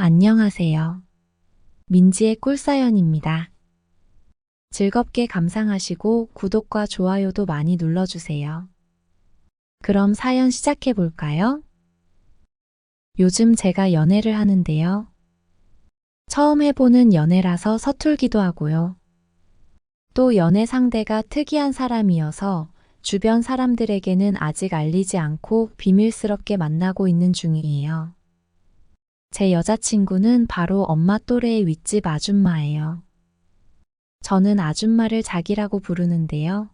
안녕하세요. 민지의 꿀사연입니다. 즐겁게 감상하시고 구독과 좋아요도 많이 눌러주세요. 그럼 사연 시작해 볼까요? 요즘 제가 연애를 하는데요. 처음 해보는 연애라서 서툴기도 하고요. 또 연애 상대가 특이한 사람이어서 주변 사람들에게는 아직 알리지 않고 비밀스럽게 만나고 있는 중이에요. 제 여자친구는 바로 엄마 또래의 윗집 아줌마예요. 저는 아줌마를 자기라고 부르는데요.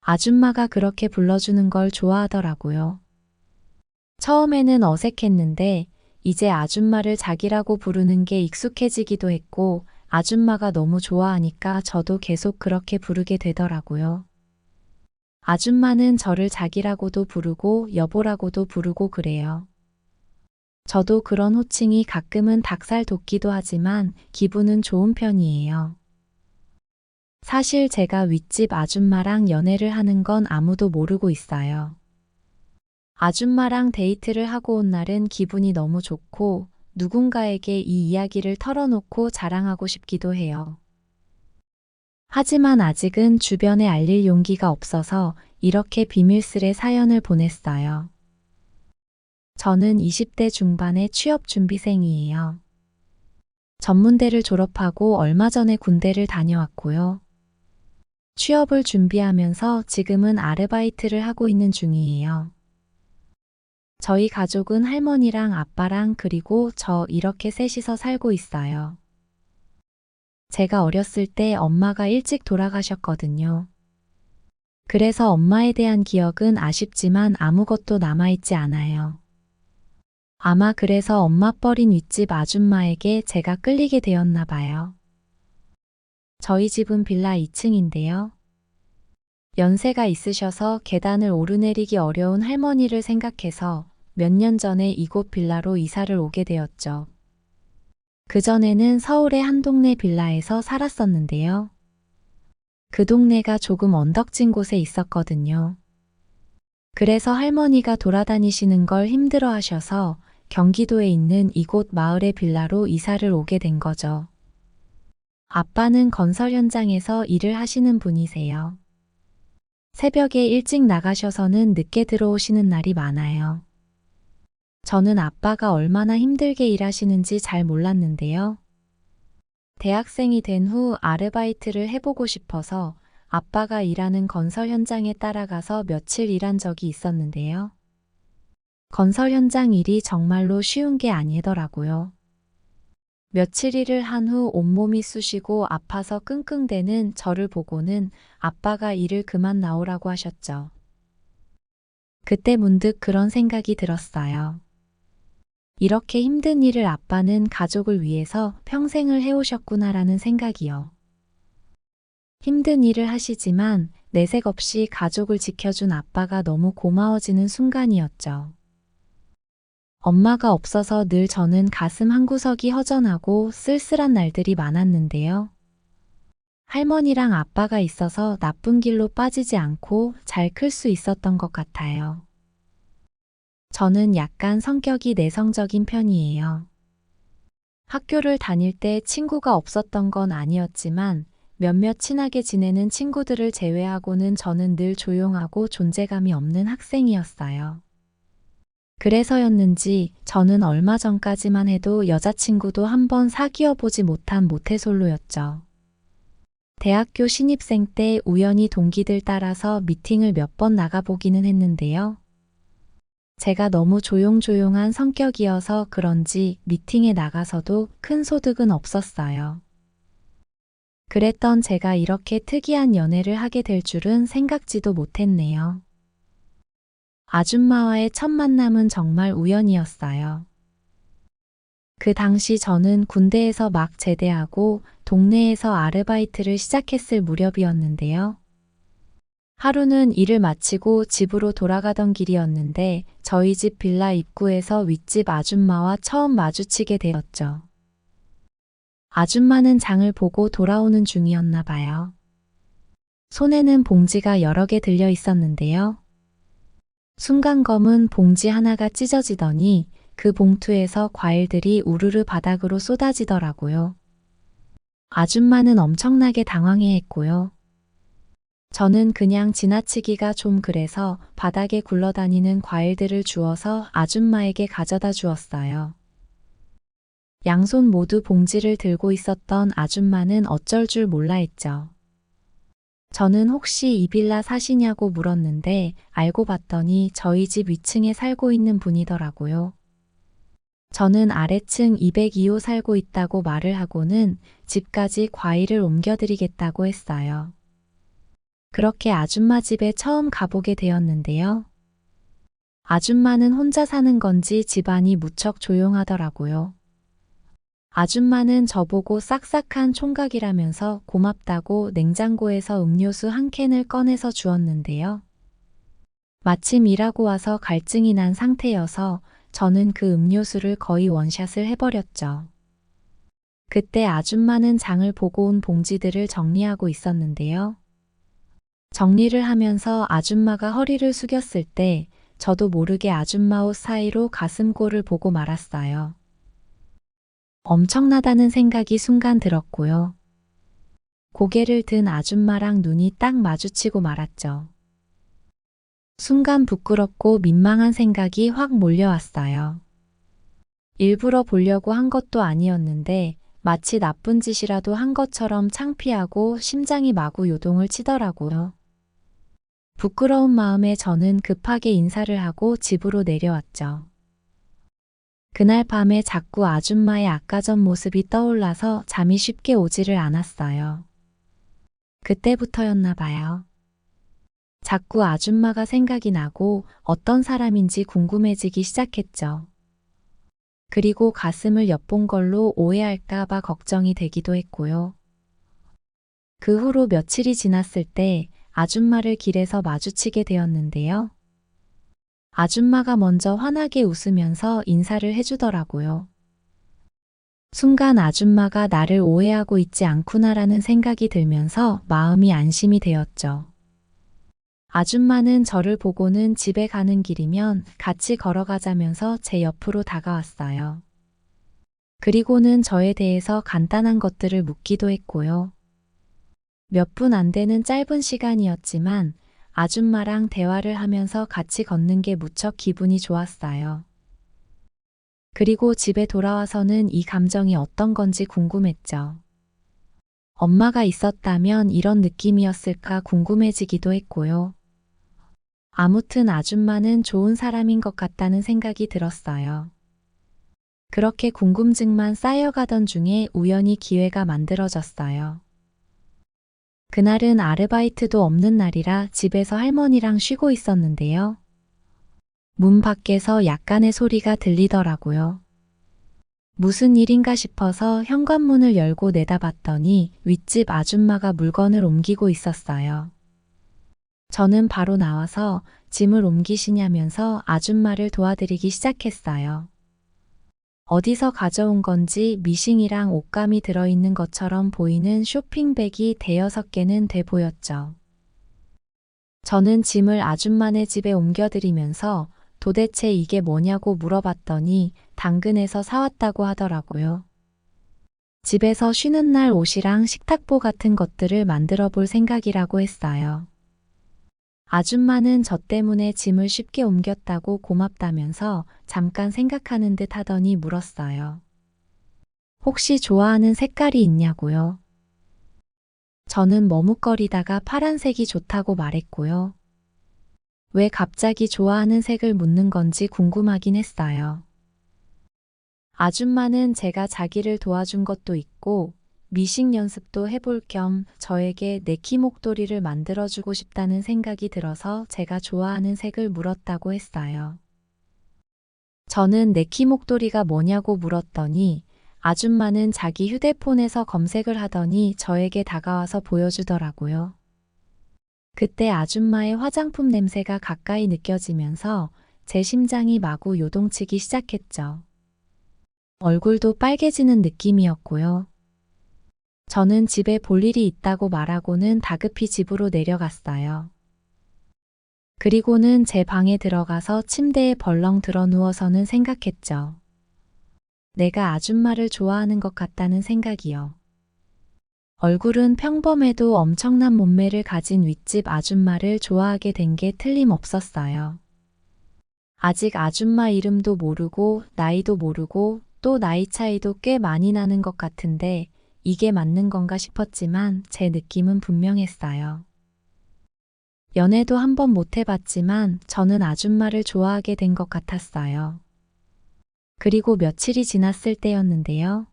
아줌마가 그렇게 불러주는 걸 좋아하더라고요. 처음에는 어색했는데 이제 아줌마를 자기라고 부르는 게 익숙해지기도 했고 아줌마가 너무 좋아하니까 저도 계속 그렇게 부르게 되더라고요. 아줌마는 저를 자기라고도 부르고 여보라고도 부르고 그래요. 저도 그런 호칭이 가끔은 닭살 돋기도 하지만 기분은 좋은 편이에요. 사실 제가 윗집 아줌마랑 연애를 하는 건 아무도 모르고 있어요. 아줌마랑 데이트를 하고 온 날은 기분이 너무 좋고 누군가에게 이 이야기를 털어놓고 자랑하고 싶기도 해요. 하지만 아직은 주변에 알릴 용기가 없어서 이렇게 비밀스레 사연을 보냈어요. 저는 20대 중반의 취업 준비생이에요. 전문대를 졸업하고 얼마 전에 군대를 다녀왔고요. 취업을 준비하면서 지금은 아르바이트를 하고 있는 중이에요. 저희 가족은 할머니랑 아빠랑 그리고 저 이렇게 셋이서 살고 있어요. 제가 어렸을 때 엄마가 일찍 돌아가셨거든요. 그래서 엄마에 대한 기억은 아쉽지만 아무것도 남아있지 않아요. 아마 그래서 엄마뻘인 윗집 아줌마에게 제가 끌리게 되었나 봐요. 저희 집은 빌라 2층인데요. 연세가 있으셔서 계단을 오르내리기 어려운 할머니를 생각해서 몇 년 전에 이곳 빌라로 이사를 오게 되었죠. 그전에는 서울의 한 동네 빌라에서 살았었는데요. 그 동네가 조금 언덕진 곳에 있었거든요. 그래서 할머니가 돌아다니시는 걸 힘들어 하셔서 경기도에 있는 이곳 마을의 빌라로 이사를 오게 된 거죠. 아빠는 건설 현장에서 일을 하시는 분이세요. 새벽에 일찍 나가셔서는 늦게 들어오시는 날이 많아요. 저는 아빠가 얼마나 힘들게 일하시는지 잘 몰랐는데요. 대학생이 된 후 아르바이트를 해보고 싶어서 아빠가 일하는 건설 현장에 따라가서 며칠 일한 적이 있었는데요. 건설 현장 일이 정말로 쉬운 게 아니더라고요. 며칠 일을 한 후 온몸이 쑤시고 아파서 끙끙대는 저를 보고는 아빠가 일을 그만 나오라고 하셨죠. 그때 문득 그런 생각이 들었어요. 이렇게 힘든 일을 아빠는 가족을 위해서 평생을 해오셨구나라는 생각이요. 힘든 일을 하시지만 내색 없이 가족을 지켜준 아빠가 너무 고마워지는 순간이었죠. 엄마가 없어서 늘 저는 가슴 한구석이 허전하고 쓸쓸한 날들이 많았는데요. 할머니랑 아빠가 있어서 나쁜 길로 빠지지 않고 잘 클 수 있었던 것 같아요. 저는 약간 성격이 내성적인 편이에요. 학교를 다닐 때 친구가 없었던 건 아니었지만 몇몇 친하게 지내는 친구들을 제외하고는 저는 늘 조용하고 존재감이 없는 학생이었어요. 그래서였는지 저는 얼마 전까지만 해도 여자친구도 한번 사귀어 보지 못한 모태솔로였죠. 대학교 신입생 때 우연히 동기들 따라서 미팅을 몇 번 나가보기는 했는데요. 제가 너무 조용조용한 성격이어서 그런지 미팅에 나가서도 큰 소득은 없었어요. 그랬던 제가 이렇게 특이한 연애를 하게 될 줄은 생각지도 못했네요. 아줌마와의 첫 만남은 정말 우연이었어요. 그 당시 저는 군대에서 막 제대하고 동네에서 아르바이트를 시작했을 무렵이었는데요. 하루는 일을 마치고 집으로 돌아가던 길이었는데 저희 집 빌라 입구에서 윗집 아줌마와 처음 마주치게 되었죠. 아줌마는 장을 보고 돌아오는 중이었나 봐요. 손에는 봉지가 여러 개 들려 있었는데요. 순간 검은 봉지 하나가 찢어지더니 그 봉투에서 과일들이 우르르 바닥으로 쏟아지더라고요. 아줌마는 엄청나게 당황해했고요. 저는 그냥 지나치기가 좀 그래서 바닥에 굴러다니는 과일들을 주워서 아줌마에게 가져다 주었어요. 양손 모두 봉지를 들고 있었던 아줌마는 어쩔 줄 몰라 했죠. 저는 혹시 이 빌라 사시냐고 물었는데 알고 봤더니 저희 집 위층에 살고 있는 분이더라고요. 저는 아래층 202호 살고 있다고 말을 하고는 집까지 과일을 옮겨드리겠다고 했어요. 그렇게 아줌마 집에 처음 가보게 되었는데요. 아줌마는 혼자 사는 건지 집안이 무척 조용하더라고요. 아줌마는 저보고 싹싹한 총각이라면서 고맙다고 냉장고에서 음료수 한 캔을 꺼내서 주었는데요. 마침 일하고 와서 갈증이 난 상태여서 저는 그 음료수를 거의 원샷을 해버렸죠. 그때 아줌마는 장을 보고 온 봉지들을 정리하고 있었는데요. 정리를 하면서 아줌마가 허리를 숙였을 때 저도 모르게 아줌마 옷 사이로 가슴골을 보고 말았어요. 엄청나다는 생각이 순간 들었고요. 고개를 든 아줌마랑 눈이 딱 마주치고 말았죠. 순간 부끄럽고 민망한 생각이 확 몰려왔어요. 일부러 보려고 한 것도 아니었는데 마치 나쁜 짓이라도 한 것처럼 창피하고 심장이 마구 요동을 치더라고요. 부끄러운 마음에 저는 급하게 인사를 하고 집으로 내려왔죠. 그날 밤에 자꾸 아줌마의 아까 전 모습이 떠올라서 잠이 쉽게 오지를 않았어요. 그때부터였나 봐요. 자꾸 아줌마가 생각이 나고 어떤 사람인지 궁금해지기 시작했죠. 그리고 가슴을 엿본 걸로 오해할까 봐 걱정이 되기도 했고요. 그 후로 며칠이 지났을 때 아줌마를 길에서 마주치게 되었는데요. 아줌마가 먼저 환하게 웃으면서 인사를 해주더라고요. 순간 아줌마가 나를 오해하고 있지 않구나라는 생각이 들면서 마음이 안심이 되었죠. 아줌마는 저를 보고는 집에 가는 길이면 같이 걸어가자면서 제 옆으로 다가왔어요. 그리고는 저에 대해서 간단한 것들을 묻기도 했고요. 몇 분 안 되는 짧은 시간이었지만 아줌마랑 대화를 하면서 같이 걷는 게 무척 기분이 좋았어요. 그리고 집에 돌아와서는 이 감정이 어떤 건지 궁금했죠. 엄마가 있었다면 이런 느낌이었을까 궁금해지기도 했고요. 아무튼 아줌마는 좋은 사람인 것 같다는 생각이 들었어요. 그렇게 궁금증만 쌓여가던 중에 우연히 기회가 만들어졌어요. 그날은 아르바이트도 없는 날이라 집에서 할머니랑 쉬고 있었는데요. 문 밖에서 약간의 소리가 들리더라고요. 무슨 일인가 싶어서 현관문을 열고 내다봤더니 윗집 아줌마가 물건을 옮기고 있었어요. 저는 바로 나와서 짐을 옮기시냐면서 아줌마를 도와드리기 시작했어요. 어디서 가져온 건지 미싱이랑 옷감이 들어있는 것처럼 보이는 쇼핑백이 대여섯 개는 돼 보였죠. 저는 짐을 아줌마네 집에 옮겨드리면서 도대체 이게 뭐냐고 물어봤더니 당근에서 사왔다고 하더라고요. 집에서 쉬는 날 옷이랑 식탁보 같은 것들을 만들어 볼 생각이라고 했어요. 아줌마는 저 때문에 짐을 쉽게 옮겼다고 고맙다면서 잠깐 생각하는 듯 하더니 물었어요. 혹시 좋아하는 색깔이 있냐고요? 저는 머뭇거리다가 파란색이 좋다고 말했고요. 왜 갑자기 좋아하는 색을 묻는 건지 궁금하긴 했어요. 아줌마는 제가 자기를 도와준 것도 있고 미식 연습도 해볼 겸 저에게 네키 목도리를 만들어주고 싶다는 생각이 들어서 제가 좋아하는 색을 물었다고 했어요. 저는 네키 목도리가 뭐냐고 물었더니 아줌마는 자기 휴대폰에서 검색을 하더니 저에게 다가와서 보여주더라고요. 그때 아줌마의 화장품 냄새가 가까이 느껴지면서 제 심장이 마구 요동치기 시작했죠. 얼굴도 빨개지는 느낌이었고요. 저는 집에 볼 일이 있다고 말하고는 다급히 집으로 내려갔어요. 그리고는 제 방에 들어가서 침대에 벌렁 들어 누워서는 생각했죠. 내가 아줌마를 좋아하는 것 같다는 생각이요. 얼굴은 평범해도 엄청난 몸매를 가진 윗집 아줌마를 좋아하게 된 게 틀림없었어요. 아직 아줌마 이름도 모르고 나이도 모르고 또 나이 차이도 꽤 많이 나는 것 같은데 이게 맞는 건가 싶었지만 제 느낌은 분명했어요. 연애도 한번 못 해봤지만 저는 아줌마를 좋아하게 된 것 같았어요. 그리고 며칠이 지났을 때였는데요.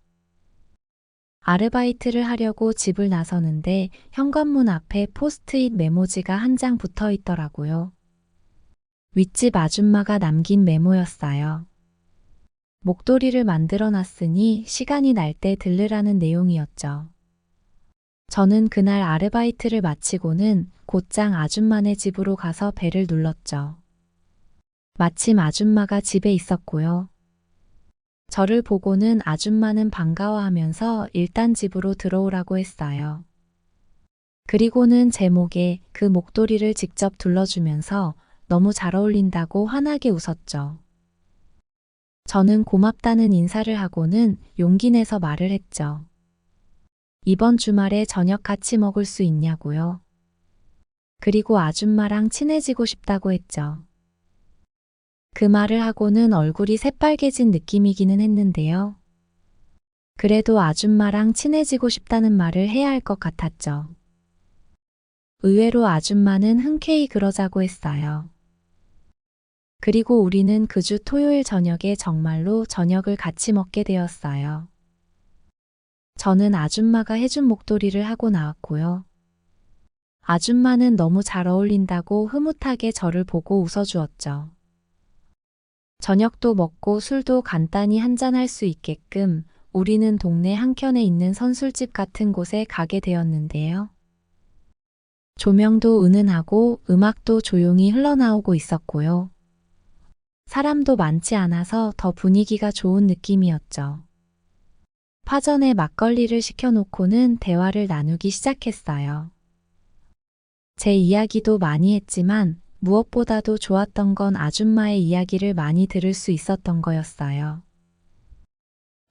아르바이트를 하려고 집을 나서는데 현관문 앞에 포스트잇 메모지가 한 장 붙어 있더라고요. 윗집 아줌마가 남긴 메모였어요. 목도리를 만들어 놨으니 시간이 날 때 들르라는 내용이었죠. 저는 그날 아르바이트를 마치고는 곧장 아줌마네 집으로 가서 벨을 눌렀죠. 마침 아줌마가 집에 있었고요. 저를 보고는 아줌마는 반가워하면서 일단 집으로 들어오라고 했어요. 그리고는 제 목에 그 목도리를 직접 둘러주면서 너무 잘 어울린다고 환하게 웃었죠. 저는 고맙다는 인사를 하고는 용기 내서 말을 했죠. 이번 주말에 저녁 같이 먹을 수 있냐고요. 그리고 아줌마랑 친해지고 싶다고 했죠. 그 말을 하고는 얼굴이 새빨개진 느낌이기는 했는데요. 그래도 아줌마랑 친해지고 싶다는 말을 해야 할 것 같았죠. 의외로 아줌마는 흔쾌히 그러자고 했어요. 그리고 우리는 그 주 토요일 저녁에 정말로 저녁을 같이 먹게 되었어요. 저는 아줌마가 해준 목도리를 하고 나왔고요. 아줌마는 너무 잘 어울린다고 흐뭇하게 저를 보고 웃어주었죠. 저녁도 먹고 술도 간단히 한잔할 수 있게끔 우리는 동네 한켠에 있는 선술집 같은 곳에 가게 되었는데요. 조명도 은은하고 음악도 조용히 흘러나오고 있었고요. 사람도 많지 않아서 더 분위기가 좋은 느낌이었죠. 파전에 막걸리를 시켜놓고는 대화를 나누기 시작했어요. 제 이야기도 많이 했지만 무엇보다도 좋았던 건 아줌마의 이야기를 많이 들을 수 있었던 거였어요.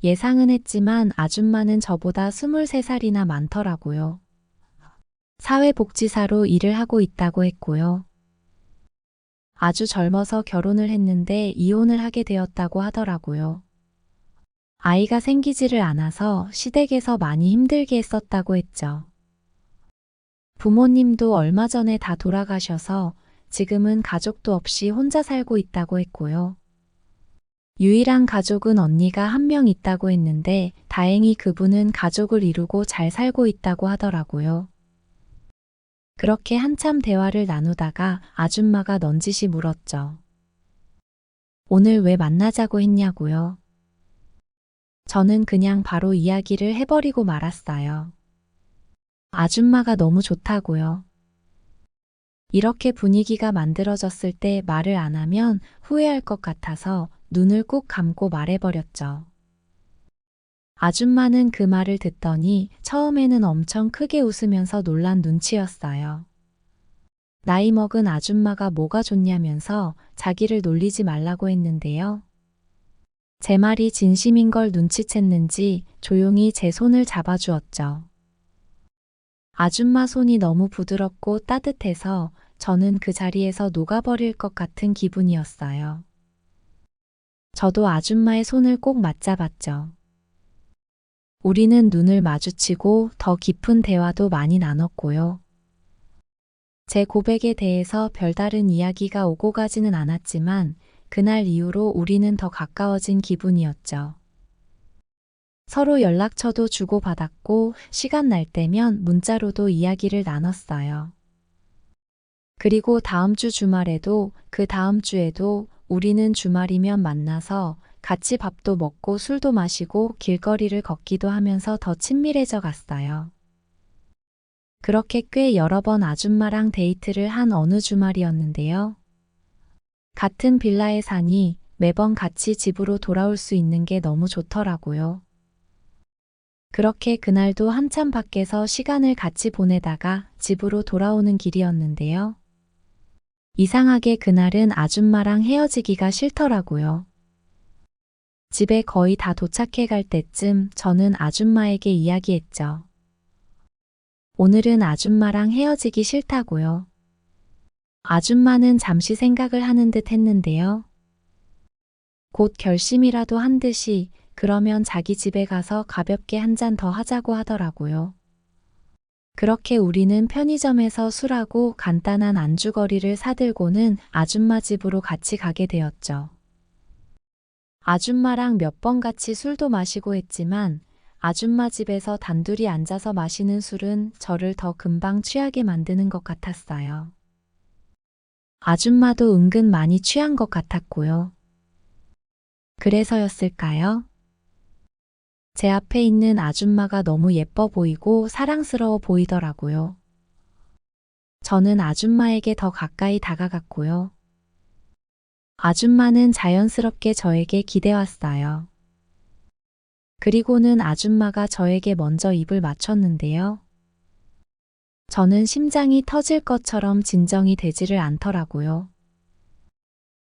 예상은 했지만 아줌마는 저보다 23살이나 많더라고요. 사회복지사로 일을 하고 있다고 했고요. 아주 젊어서 결혼을 했는데 이혼을 하게 되었다고 하더라고요. 아이가 생기지를 않아서 시댁에서 많이 힘들게 했었다고 했죠. 부모님도 얼마 전에 다 돌아가셔서 지금은 가족도 없이 혼자 살고 있다고 했고요. 유일한 가족은 언니가 한 명 있다고 했는데 다행히 그분은 가족을 이루고 잘 살고 있다고 하더라고요. 그렇게 한참 대화를 나누다가 아줌마가 넌지시 물었죠. 오늘 왜 만나자고 했냐고요. 저는 그냥 바로 이야기를 해버리고 말았어요. 아줌마가 너무 좋다고요. 이렇게 분위기가 만들어졌을 때 말을 안 하면 후회할 것 같아서 눈을 꾹 감고 말해버렸죠. 아줌마는 그 말을 듣더니 처음에는 엄청 크게 웃으면서 놀란 눈치였어요. 나이 먹은 아줌마가 뭐가 좋냐면서 자기를 놀리지 말라고 했는데요. 제 말이 진심인 걸 눈치챘는지 조용히 제 손을 잡아주었죠. 아줌마 손이 너무 부드럽고 따뜻해서 저는 그 자리에서 녹아버릴 것 같은 기분이었어요. 저도 아줌마의 손을 꼭 맞잡았죠. 우리는 눈을 마주치고 더 깊은 대화도 많이 나눴고요. 제 고백에 대해서 별다른 이야기가 오고 가지는 않았지만 그날 이후로 우리는 더 가까워진 기분이었죠. 서로 연락처도 주고받았고 시간 날 때면 문자로도 이야기를 나눴어요. 그리고 다음 주 주말에도 그 다음 주에도 우리는 주말이면 만나서 같이 밥도 먹고 술도 마시고 길거리를 걷기도 하면서 더 친밀해져 갔어요. 그렇게 꽤 여러 번 아줌마랑 데이트를 한 어느 주말이었는데요. 같은 빌라에 사니 매번 같이 집으로 돌아올 수 있는 게 너무 좋더라고요. 그렇게 그날도 한참 밖에서 시간을 같이 보내다가 집으로 돌아오는 길이었는데요. 이상하게 그날은 아줌마랑 헤어지기가 싫더라고요. 집에 거의 다 도착해 갈 때쯤 저는 아줌마에게 이야기했죠. 오늘은 아줌마랑 헤어지기 싫다고요. 아줌마는 잠시 생각을 하는 듯 했는데요. 곧 결심이라도 한 듯이 그러면 자기 집에 가서 가볍게 한 잔 더 하자고 하더라고요. 그렇게 우리는 편의점에서 술하고 간단한 안주거리를 사들고는 아줌마 집으로 같이 가게 되었죠. 아줌마랑 몇 번 같이 술도 마시고 했지만 아줌마 집에서 단둘이 앉아서 마시는 술은 저를 더 금방 취하게 만드는 것 같았어요. 아줌마도 은근 많이 취한 것 같았고요. 그래서였을까요? 제 앞에 있는 아줌마가 너무 예뻐 보이고 사랑스러워 보이더라고요. 저는 아줌마에게 더 가까이 다가갔고요. 아줌마는 자연스럽게 저에게 기대왔어요. 그리고는 아줌마가 저에게 먼저 입을 맞췄는데요. 저는 심장이 터질 것처럼 진정이 되지를 않더라고요.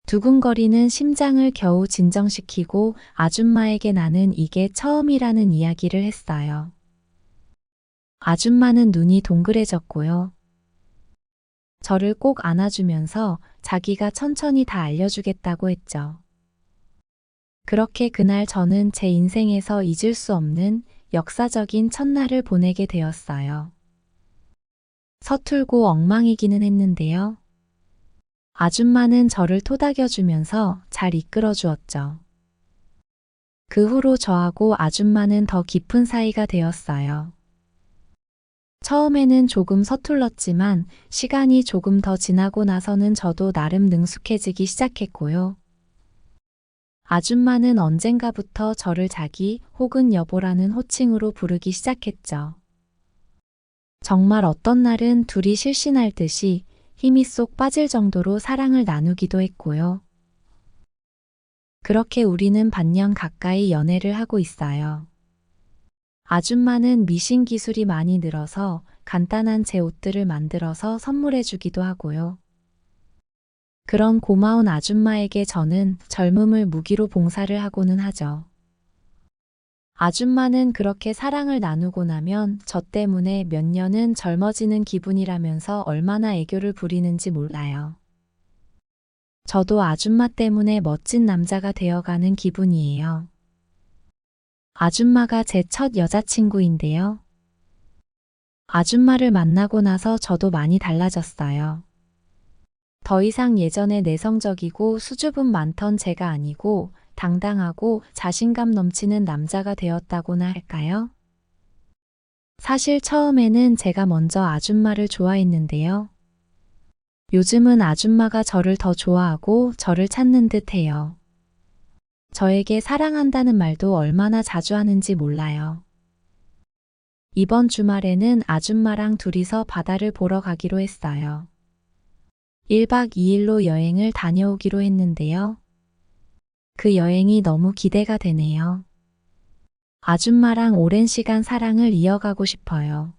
두근거리는 심장을 겨우 진정시키고 아줌마에게 나는 이게 처음이라는 이야기를 했어요. 아줌마는 눈이 동그래졌고요. 저를 꼭 안아주면서 자기가 천천히 다 알려주겠다고 했죠. 그렇게 그날 저는 제 인생에서 잊을 수 없는 역사적인 첫날을 보내게 되었어요. 서툴고 엉망이기는 했는데요. 아줌마는 저를 토닥여주면서 잘 이끌어 주었죠. 그 후로 저하고 아줌마는 더 깊은 사이가 되었어요. 처음에는 조금 서툴렀지만 시간이 조금 더 지나고 나서는 저도 나름 능숙해지기 시작했고요. 아줌마는 언젠가부터 저를 자기 혹은 여보라는 호칭으로 부르기 시작했죠. 정말 어떤 날은 둘이 실신할 듯이 힘이 쏙 빠질 정도로 사랑을 나누기도 했고요. 그렇게 우리는 반년 가까이 연애를 하고 있어요. 아줌마는 미신 기술이 많이 늘어서 간단한 제 옷들을 만들어서 선물해 주기도 하고요. 그런 고마운 아줌마에게 저는 젊음을 무기로 봉사를 하고는 하죠. 아줌마는 그렇게 사랑을 나누고 나면 저 때문에 몇 년은 젊어지는 기분이라면서 얼마나 애교를 부리는지 몰라요. 저도 아줌마 때문에 멋진 남자가 되어가는 기분이에요. 아줌마가 제 첫 여자친구인데요. 아줌마를 만나고 나서 저도 많이 달라졌어요. 더 이상 예전에 내성적이고 수줍음 많던 제가 아니고 당당하고 자신감 넘치는 남자가 되었다고나 할까요? 사실 처음에는 제가 먼저 아줌마를 좋아했는데요. 요즘은 아줌마가 저를 더 좋아하고 저를 찾는 듯 해요. 저에게 사랑한다는 말도 얼마나 자주 하는지 몰라요. 이번 주말에는 아줌마랑 둘이서 바다를 보러 가기로 했어요. 1박 2일로 여행을 다녀오기로 했는데요. 그 여행이 너무 기대가 되네요. 아줌마랑 오랜 시간 사랑을 이어가고 싶어요.